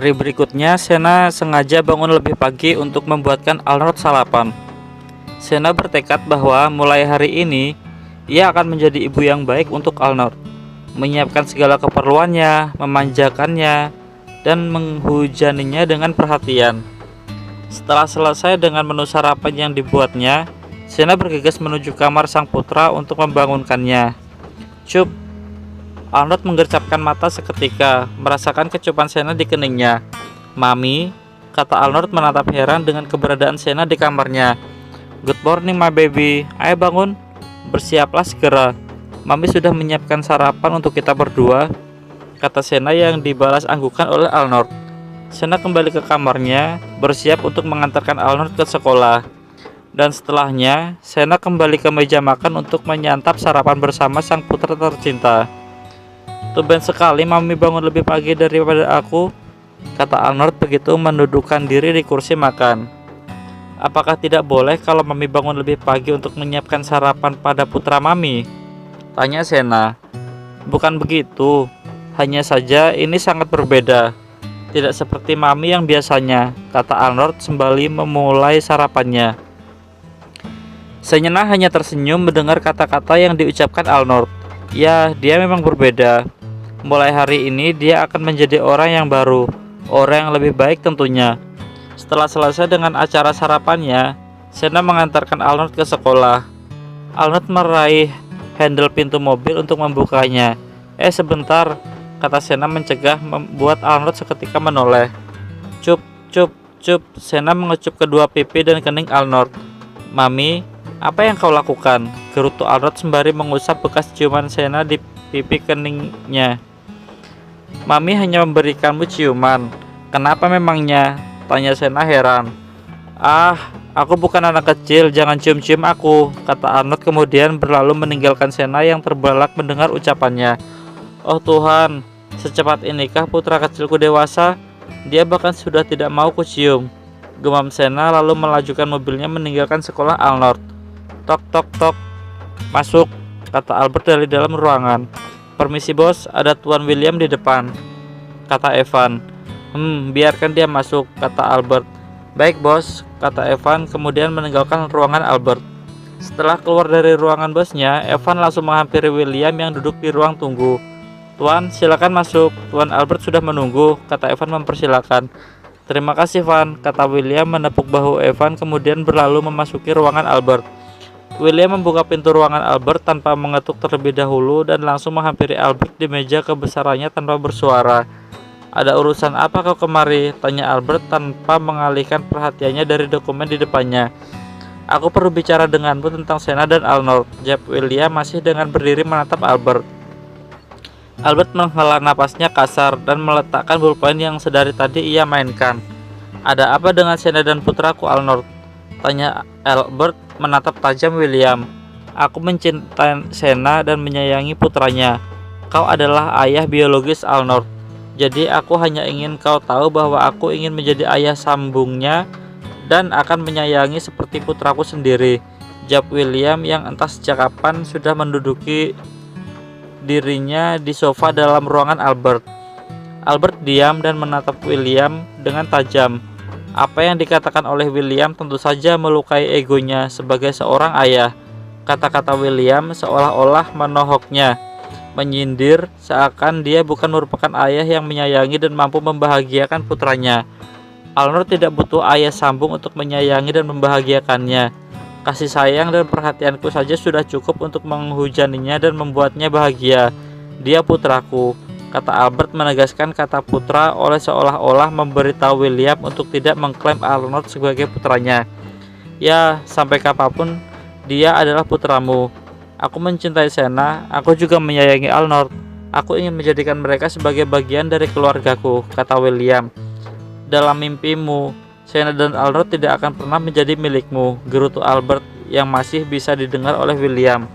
Hari berikutnya, Sena sengaja bangun lebih pagi untuk membuatkan Arnold sarapan. Sena bertekad bahwa mulai hari ini, ia akan menjadi ibu yang baik untuk Arnold, menyiapkan segala keperluannya, memanjakannya, dan menghujaninya dengan perhatian. Setelah selesai dengan menu sarapan yang dibuatnya, Sena bergegas menuju kamar sang putra untuk membangunkannya. Cup, Arnold menggercapkan mata seketika, merasakan kecupan Sena di keningnya. Mami, kata Arnold menatap heran dengan keberadaan Sena di kamarnya. Good morning my baby, ayo bangun, bersiaplah segera. Mami sudah menyiapkan sarapan untuk kita berdua, kata Sena yang dibalas anggukan oleh Arnold. Sena kembali ke kamarnya, bersiap untuk mengantarkan Arnold ke sekolah. Dan setelahnya, Sena kembali ke meja makan untuk menyantap sarapan bersama sang putra tercinta. Tumben sekali Mami bangun lebih pagi daripada aku, kata Arnold begitu mendudukkan diri di kursi makan. Apakah tidak boleh kalau Mami bangun lebih pagi untuk menyiapkan sarapan pada putra Mami? Tanya Sena. Bukan begitu, hanya saja ini sangat berbeda. Tidak seperti Mami yang biasanya, kata Arnold sembari memulai sarapannya. Sena hanya tersenyum mendengar kata-kata yang diucapkan Arnold. Ya, dia memang berbeda. Mulai hari ini dia akan menjadi orang yang baru, orang yang lebih baik tentunya. Setelah selesai dengan acara sarapannya, Sena mengantarkan Arnold ke sekolah. Arnold meraih handle pintu mobil untuk membukanya. Sebentar, kata Sena mencegah, membuat Arnold seketika menoleh. Cup, cup, cup, Sena mengecup kedua pipi dan kening Arnold. Mami, apa yang kau lakukan? Gerutu Arnold sembari mengusap bekas ciuman Sena di pipi keningnya. Mami hanya memberikanmu ciuman. Kenapa memangnya? Tanya Sena heran. Aku bukan anak kecil, jangan cium-cium aku, kata Arnold kemudian berlalu meninggalkan Sena yang terbelalak mendengar ucapannya. Oh Tuhan, secepat inikah putra kecilku dewasa? Dia bahkan sudah tidak mau kucium, gemam Sena lalu melajukan mobilnya meninggalkan sekolah Arnold. Tok tok tok. Masuk, kata Albert dari dalam ruangan. Permisi bos, ada Tuan William di depan, kata Evan. Biarkan dia masuk, kata Albert. Baik bos, kata Evan kemudian meninggalkan ruangan Albert. Setelah keluar dari ruangan bosnya, Evan langsung menghampiri William yang duduk di ruang tunggu. Tuan, silakan masuk, Tuan Albert sudah menunggu, kata Evan mempersilakan. Terima kasih Van, kata William menepuk bahu Evan kemudian berlalu memasuki ruangan Albert. William membuka pintu ruangan Albert tanpa mengetuk terlebih dahulu dan langsung menghampiri Albert di meja kebesarannya tanpa bersuara. Ada urusan apa kau kemari? Tanya Albert tanpa mengalihkan perhatiannya dari dokumen di depannya. Aku perlu bicara denganmu tentang Sena dan Arnold, jawab William masih dengan berdiri menatap Albert. Albert menghela napasnya kasar dan meletakkan pulpen yang sedari tadi ia mainkan. Ada apa dengan Sena dan putraku Arnold? Tanya Albert menatap tajam William. Aku mencintai Sena dan menyayangi putranya. Kau adalah ayah biologis Arnold. Jadi aku hanya ingin kau tahu bahwa aku ingin menjadi ayah sambungnya dan akan menyayangi seperti putraku sendiri, jawab William yang entah sejak kapan sudah menduduki dirinya di sofa dalam ruangan Albert. Albert diam dan menatap William dengan tajam. Apa yang dikatakan oleh William tentu saja melukai egonya sebagai seorang ayah. Kata-kata William seolah-olah menohoknya, menyindir seakan dia bukan merupakan ayah yang menyayangi dan mampu membahagiakan putranya. Arnold tidak butuh ayah sambung untuk menyayangi dan membahagiakannya. Kasih sayang dan perhatianku saja sudah cukup untuk menghujaninya dan membuatnya bahagia. Dia putraku, kata Albert menegaskan kata putra oleh seolah-olah memberitahu William untuk tidak mengklaim Arnold sebagai putranya. Ya, sampai kapanpun dia adalah putramu. Aku mencintai Sena, aku juga menyayangi Arnold. Aku ingin menjadikan mereka sebagai bagian dari keluargaku, kata William. Dalam mimpimu, Sena dan Arnold tidak akan pernah menjadi milikmu, gerutu Albert yang masih bisa didengar oleh William.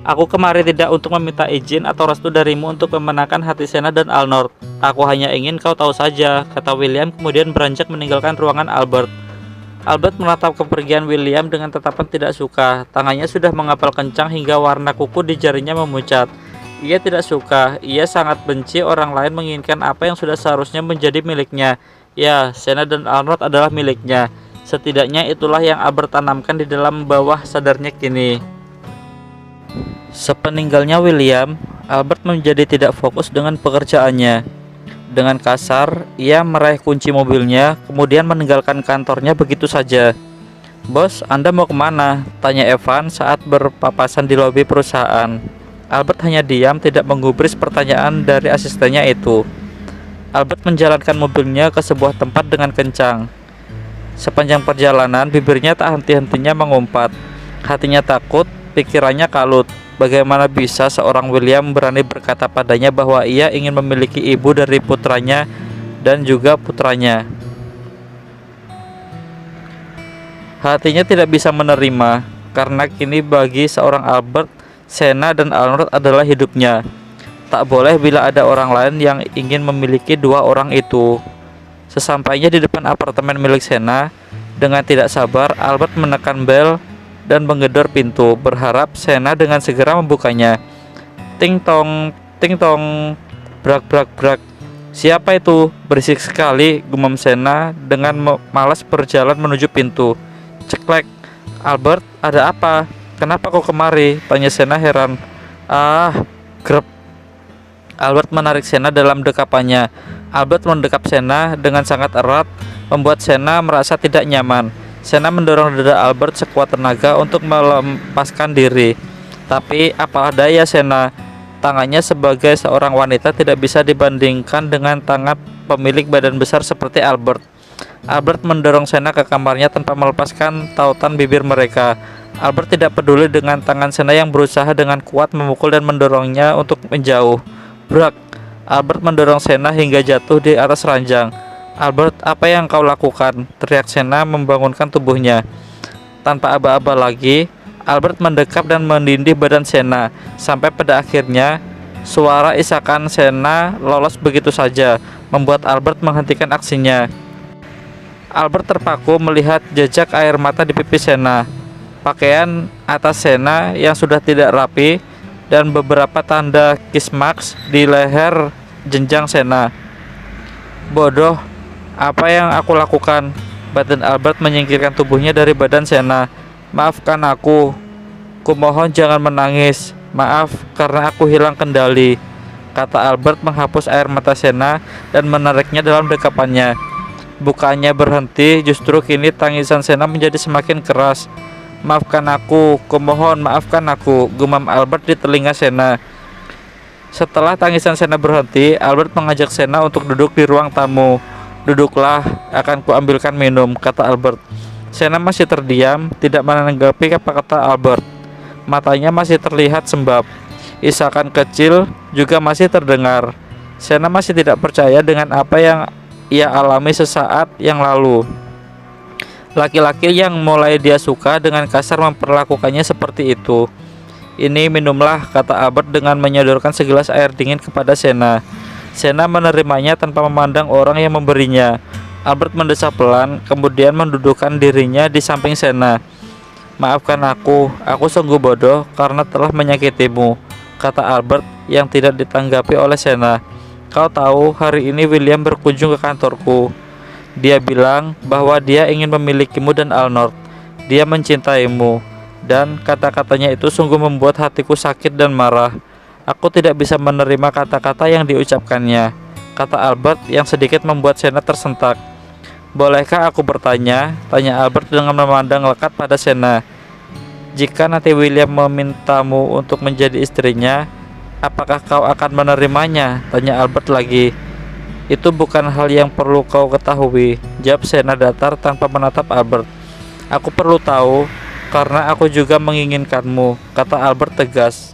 Aku kemari tidak untuk meminta izin atau restu darimu untuk memenangkan hati Sena dan Arnold. Aku hanya ingin kau tahu saja, kata William kemudian beranjak meninggalkan ruangan Albert. Albert menatap kepergian William dengan tatapan tidak suka. Tangannya sudah mengapal kencang hingga warna kuku di jarinya memucat. Ia tidak suka, ia sangat benci orang lain menginginkan apa yang sudah seharusnya menjadi miliknya. Ya, Senna dan Arnold adalah miliknya. Setidaknya itulah yang Albert tanamkan di dalam bawah sadarnya kini. Sepeninggalnya William, Albert menjadi tidak fokus dengan pekerjaannya. Dengan kasar, ia meraih kunci mobilnya, kemudian meninggalkan kantornya begitu saja. "Bos, Anda mau kemana?" tanya Evan saat berpapasan di lobi perusahaan. Albert hanya diam, tidak menggubris pertanyaan dari asistennya itu. Albert menjalankan mobilnya ke sebuah tempat dengan kencang. Sepanjang perjalanan, bibirnya tak henti-hentinya mengumpat. Hatinya takut, pikirannya kalut. Bagaimana bisa seorang William berani berkata padanya bahwa ia ingin memiliki ibu dari putranya dan juga putranya? Hatinya tidak bisa menerima, karena kini bagi seorang Albert, Senna dan Arnold adalah hidupnya. Tak boleh bila ada orang lain yang ingin memiliki dua orang itu. Sesampainya di depan apartemen milik Senna, dengan tidak sabar Albert menekan bel dan menggedor pintu, berharap Senna dengan segera membukanya. Ting tong, brak brak brak. "Siapa itu?" "Berisik sekali," gumam Senna dengan malas berjalan menuju pintu. Ceklek. "Albert, ada apa? Kenapa kau kemari?" tanya Senna heran. Grep. Albert menarik Senna dalam dekapannya. Albert mendekap Senna dengan sangat erat, membuat Senna merasa tidak nyaman. Senna mendorong dada Albert sekuat tenaga untuk melepaskan diri. Tapi apa daya Senna, tangannya sebagai seorang wanita tidak bisa dibandingkan dengan tangan pemilik badan besar seperti Albert. Albert mendorong Senna ke kamarnya tanpa melepaskan tautan bibir mereka. Albert tidak peduli dengan tangan Senna yang berusaha dengan kuat memukul dan mendorongnya untuk menjauh. Brak. Albert mendorong Senna hingga jatuh di atas ranjang. "Albert, apa yang kau lakukan?" teriak Senna membangunkan tubuhnya. Tanpa aba-aba lagi, Albert mendekap dan menindih badan Senna, sampai pada akhirnya suara isakan Senna lolos begitu saja, membuat Albert menghentikan aksinya. Albert terpaku melihat jejak air mata di pipi Senna, pakaian atas Senna yang sudah tidak rapi, dan beberapa tanda kiss marks di leher jenjang Senna. "Bodoh, apa yang aku lakukan?" Badan Albert menyingkirkan tubuhnya dari badan Senna. "Maafkan aku. Kumohon jangan menangis. Maaf karena aku hilang kendali," kata Albert menghapus air mata Senna dan menariknya dalam dekapannya. Bukannya berhenti, justru kini tangisan Senna menjadi semakin keras. "Maafkan aku, kumohon maafkan aku," gumam Albert di telinga Senna. Setelah tangisan Senna berhenti, Albert mengajak Senna untuk duduk di ruang tamu. "Duduklah, akan kuambilkan minum," kata Albert. Senna masih terdiam, tidak menanggapi apa kata Albert. Matanya masih terlihat sembab. Isakan kecil juga masih terdengar. Senna masih tidak percaya dengan apa yang ia alami sesaat yang lalu. Laki-laki yang mulai dia suka dengan kasar memperlakukannya seperti itu. "Ini minumlah," kata Albert dengan menyodorkan segelas air dingin kepada Senna. Senna menerimanya tanpa memandang orang yang memberinya. Albert mendesah pelan, kemudian mendudukkan dirinya di samping Senna. "Maafkan aku sungguh bodoh karena telah menyakitimu," kata Albert yang tidak ditanggapi oleh Senna. "Kau tahu, hari ini William berkunjung ke kantorku. Dia bilang bahwa dia ingin memilikimu dan Arnold. Dia mencintaimu, dan kata-katanya itu sungguh membuat hatiku sakit dan marah. Aku tidak bisa menerima kata-kata yang diucapkannya," kata Albert yang sedikit membuat Senna tersentak. "Bolehkah aku bertanya?" tanya Albert dengan memandang lekat pada Senna. "Jika nanti William memintamu untuk menjadi istrinya, apakah kau akan menerimanya?" tanya Albert lagi. "Itu bukan hal yang perlu kau ketahui," jawab Senna datar tanpa menatap Albert. "Aku perlu tahu, karena aku juga menginginkanmu," kata Albert tegas.